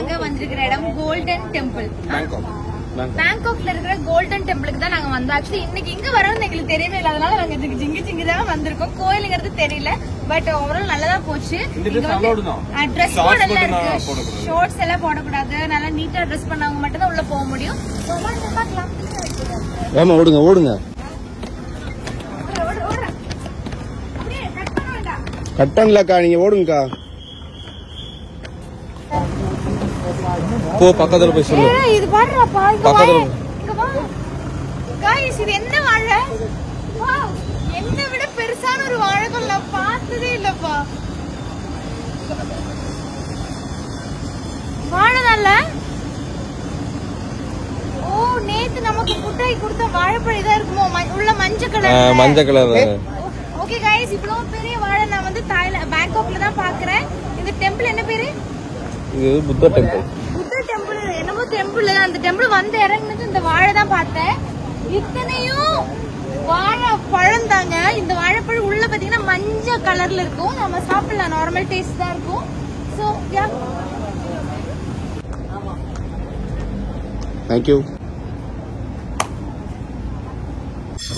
நாங்க வந்திருக்கிற இடம் கோல்டன் டெம்பிள். பேங்காக்ல இருக்கிற கோல்டன் டெம்பிளுக்கு தான் நாங்க வந்தோம். ஆக்சுவலி இன்னைக்கு இங்க வரணும்னு எங்களுக்கு தெரியவே இல்லை, அதனால நாங்க ஜிங்கி தான் வந்திருக்கோம். கோயிலுங்கிறது தெரியல, பட் ஓவரால் நல்லதா போச்சு. ட்ரெஸ் கோட் எல்லாம் இருக்கு, ஷார்ட்ஸ் எல்லாம் போடக்கூடாது, நல்லா நீட்டா ட்ரெஸ் பண்ணவங்க மட்டும் தான் உள்ள போக முடியும். ஓடுங்க ஓடுங்க, கட் பண்ணலக்கா, நீங்க ஓடுங்கக்கா. போ பக்கத்துல போய் சொல்லு. இது பாருப்பா, இங்க வா गाइस, இது என்ன வாழை? வாவ், என்ன விட பெருசான ஒரு வாழைகள் நான் பார்த்ததே இல்லப்பா. வாழைதான்ல. ஓ, நேத்து நமக்கு புட்டாய் கொடுத்த வாழைப்பழம் இதா இருக்குமோ, உள்ள மஞ்சள் கலர். மஞ்சள் கலர். ஓகே गाइस, இவ்வளவு பெரிய வாழை நான் வந்து பேங்காக்ல தான் பாக்குறேன். இந்த டெம்பிள் என்ன பேரு? இது புத்தா டெம்பிள். புத்தா டெம்பிள் என்னமோ டெம்பிள். அந்த டெம்பிள் வந்து இறங்குனது இந்த வாழை தான் பார்த்தேன். இத்தனையும் வாழை பழம் தாங்க. இந்த வாழைப்பழம் உள்ள பாத்தீங்கன்னா மஞ்சள் கலர்ல இருக்கும். நம்ம சாப்பிடலாம், நார்மல் டேஸ்ட் தான் இருக்கும். So yeah, thank you.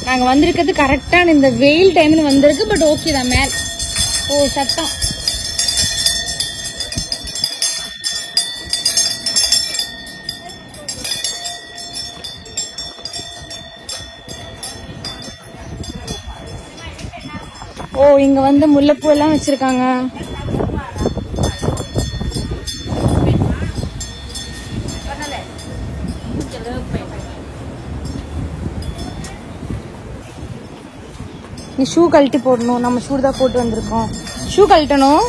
நாங்க வந்திருக்கிறது கரெக்டான இந்த வெயில் டைம்ல வந்திருக்கு. பட் ஓகே தான். மேல் ஓ சத்தம். ஓ, இங்க வந்து முல்லைப்பூ எல்லாம் வச்சிருக்காங்க. நீ ஷூ கழட்டி போடணும். நம்ம ஷூ தான் போட்டு வந்திருக்கோம். ஷூ கழட்டணும்.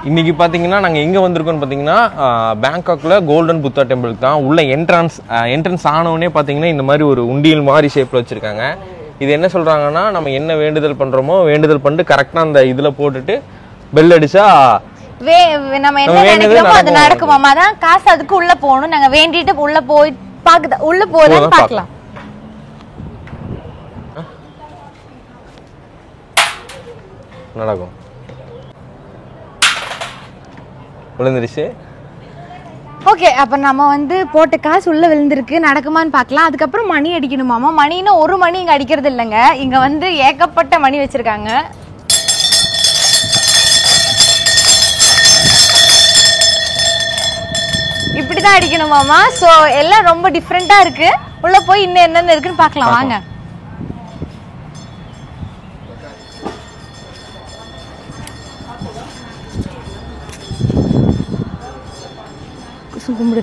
இன்னைக்கு பாத்தீங்கன்னா நாங்க எங்க வந்திருக்கோம் பாத்தீங்கன்னா பேங்காக்ல கோல்டன் புத்தா டெம்பிளுக்கு தான். உள்ள என்ட்ரன்ஸ் ஆனவுடனே பாத்தீங்கன்னா இந்த மாதிரி ஒரு உண்டியல் மாதிரி ஷேப்ல வச்சிருக்காங்க. இது என்ன சொல்றாங்கன்னா, நம்ம என்ன வேண்டுதல் பண்றோமோ வேண்டுதல் பண்ணிட்டு கரெக்டா அந்த இதுல போட்டுட்டு பெல் அடிச்சா நம்ம என்ன நினைக்கிறோமோ அது நடக்குமாமா. தான் காசு அதுக்கு உள்ள போகணும். நாங்க வேண்டிட்டு உள்ள போய் பாக்குது, உள்ள போறேன்னு பாக்கலாம். நடக்கும். விழுந்துருச்சு. ஓகே, அப்ப நம்ம வந்து போட்ட காசு உள்ள விழுந்திருக்கு, நடக்குமான்னு பாக்கலாம். அதுக்கப்புறம் மணி அடிக்கணுமாமா. மணின்னா ஒரு மணி இங்க அடிக்கிறது இல்லைங்க, இங்க வந்து ஏகப்பட்ட மணி வச்சிருக்காங்க. இப்படிதான் அடிக்கணுமாமா. சோ எல்லாம் ரொம்ப டிஃப்ரெண்டா இருக்கு. உள்ள போய் இன்னும் என்னென்ன இருக்குன்னு பாக்கலாம் வாங்க. கும்பிடு.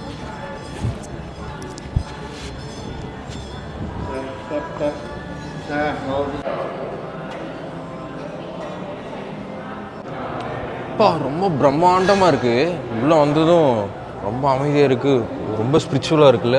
ரொம்ப பிரம்மாண்டமா இருக்கு. உள்ள வந்ததும் ரொம்ப அமைதியா இருக்கு, ரொம்ப ஸ்பிரிச்சுவலா இருக்குல்ல.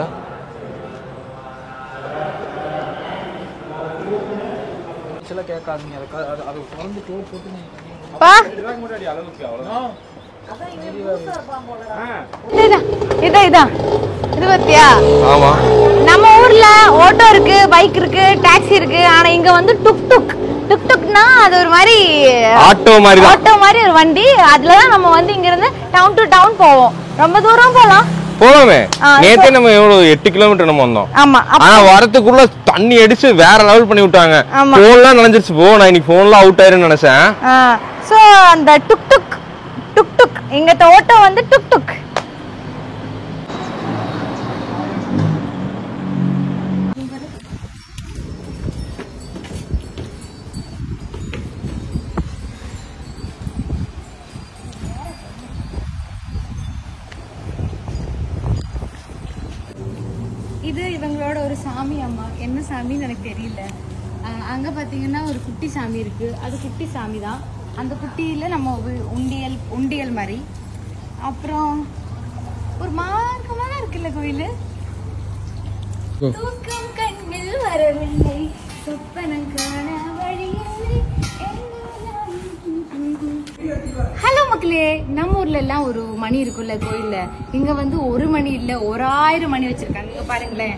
நம்ம ஊர்ல ஆட்டோ இருக்கு, பைக் இருக்கு, டாக்ஸி இருக்கு. ஆனா இங்க வந்து டுக் டுக் டுக்னா அது ஒரு மாதிரி ஆட்டோ மாதிரி ஒரு வண்டி. அதுலதான் நம்ம வந்து இங்க இருந்து டவுன் டு டவுன் போவோம். ரொம்ப தூரம் போலாமே. நேத்தே நம்ம எவ்வளவு 8 கிலோமீட்டர் நம்ம வந்தோம். ஆனா வரதுக்குள்ள தண்ணி அடிச்சு வேற லெவல் பண்ணி விட்டாங்க. போன்லாம் நனைஞ்சிருச்சு. நான் இன்னைக்கு போன்லாம் அவுட் ஆயிருன்னு நினைச்சேன். சோ அந்த டுக் டுக் டுக் டுக் இங்க ஆட்டோ வந்து டுக் டுக். இது இவங்களோட ஒரு சாமி அம்மா. என்ன சாமின்னு எனக்கு தெரியல. அங்க பாத்தீங்கன்னா ஒரு குட்டி சாமி இருக்கு. அது குட்டி சாமி தான். அந்த குட்டியில நம்ம உண்டியல் மாதிரி. அப்புறம் ஒரு மார்க்கமா இருக்குல்ல கோயிலு. தூக்கம் கண்ணில் வரவில்லை, சொப்பனம் காண வழியில்லை. ஹலோ மக்களே, நம்ம ஊர்ல எல்லாம் ஒரு மணி இருக்குல்ல கோயில்ல. இங்க வந்து ஒரு மணி இல்ல, 1000 மணி வச்சிருக்காங்க. இங்க பாருங்களேன்.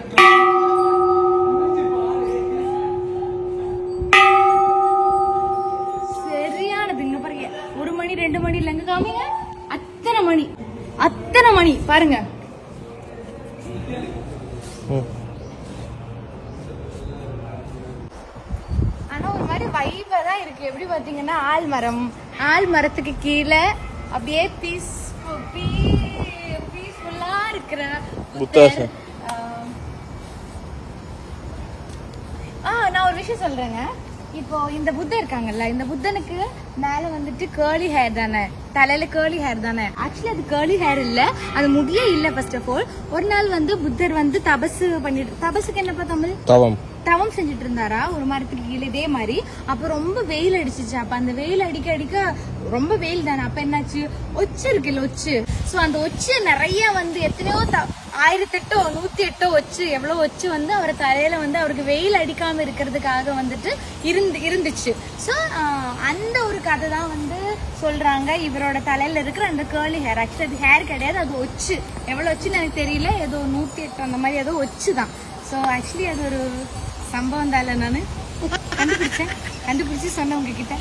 காமிங்க. அத்தனை மணி பாருங்க. ஆனா ஒரு மாதிரி வைபா தான் இருக்கு. எப்படி பாத்தீங்கன்னா ஆல்மரத்துக்கு கீழே அப்படியே பீஸ்ஃபுல்லா இருக்கிற புத்தர். நான் ஒரு விஷயம் சொல்றேங்க. இப்போ இந்த புத்தர் இருக்காங்கல்ல, இந்த புத்தனுக்கு மேல வந்துட்டு கேர்லி ஹேர் தானே, தலையில கேர்லி ஹேர் தானே. ஆக்சுவலி அது கேர்லி ஹேர் இல்ல, அது முடியே இல்ல. ஃபர்ஸ்ட் ஆஃப் ஆல் ஒரு நாள் வந்து புத்தர் வந்து தபசுக்கு என்னப்பா தமிழ்? தவம் செஞ்சுட்டு இருந்தாரா ஒரு மரத்துக்கு கீழே இதே மாதிரி. அப்ப ரொம்ப வெயில் அடிச்சிச்சு. அப்ப அந்த வெயில் அடிக்க ரொம்ப வெயில் தானே. அப்ப என்னாச்சு, ஒச்சு இருக்குல்ல, ஒச்சு. சோ அந்த ஒச்சு நிறைய வந்து எத்தனையோ 1008 108 ஒச்சு, எவ்வளவு ஒச்சு வந்து அவர் தலையில வந்து அவருக்கு வெயில் அடிக்காம இருக்கிறதுக்காக வந்துட்டு இருந்துச்சு. சோ அந்த ஒரு கதை தான் வந்து சொல்றாங்க. இவரோட தலையில இருக்கிற அந்த கேர்லி ஹேர், ஆக்சுவலி அது ஹேர் கிடையாது, அது ஒச்சு. எவ்வளவு ஒச்சுன்னு எனக்கு தெரியல, ஏதோ 108 அந்த மாதிரி ஏதோ ஒச்சு தான். சோ ஆக்சுவலி அது ஒரு சம்பவம் தான். நானு கண்டுபிடிச்சு சொன்னேன் உங்ககிட்ட.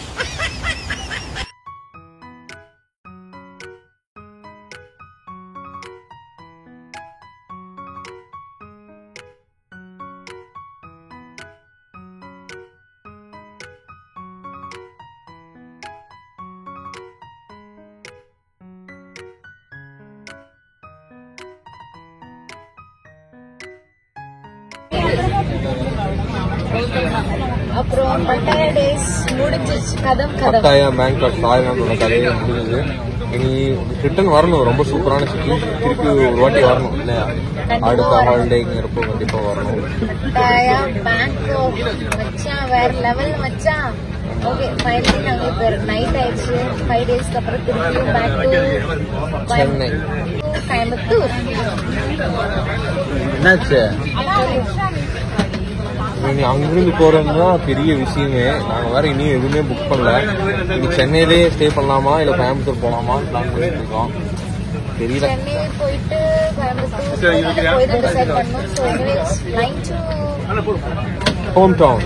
அப்புறம் பட்டாயா டேஸ் முடிஞ்சிச்சு. பட்டாயா பேங்காக் தாய்லாந்தோட கதையை முடிஞ்சது. இனி ரிட்டர்ன் வரணும். ரொம்ப சூப்பரான சிட்டி, திருப்பி ஒரு வாட்டி வரணும் இல்லையா? அடுத்த ஹாலிடேங்கிறப்போ கண்டிப்பா வரணும். பட்டாயா பேங்காக் மச்சான் வேற லெவல் மச்சான். ஓகே, ஃபைனலி நாங்க இப்போ நைட் ஆயிடுச்சு. 5 டேஸ்க்கு அப்புறம் திருப்பி பேக் டு சென்னை, கோயம்புத்தூர். என்னாச்சு? நீ அங்கிருந்து போறதுன்னா பெரிய விஷயமே. நாங்க வேற இனியும் எதுவுமே புக் பண்ணல. இனி சென்னையிலேயே ஸ்டே பண்ணலாமா இல்ல கோயம்புத்தூர் போலாமா பிளான் பண்ணிட்டு இருக்கோம். தெரியல. சென்னை போயிட்டு கோயம்புத்தூர் போய் தான் டிசைட் பண்ணோம். So anyways line to home town.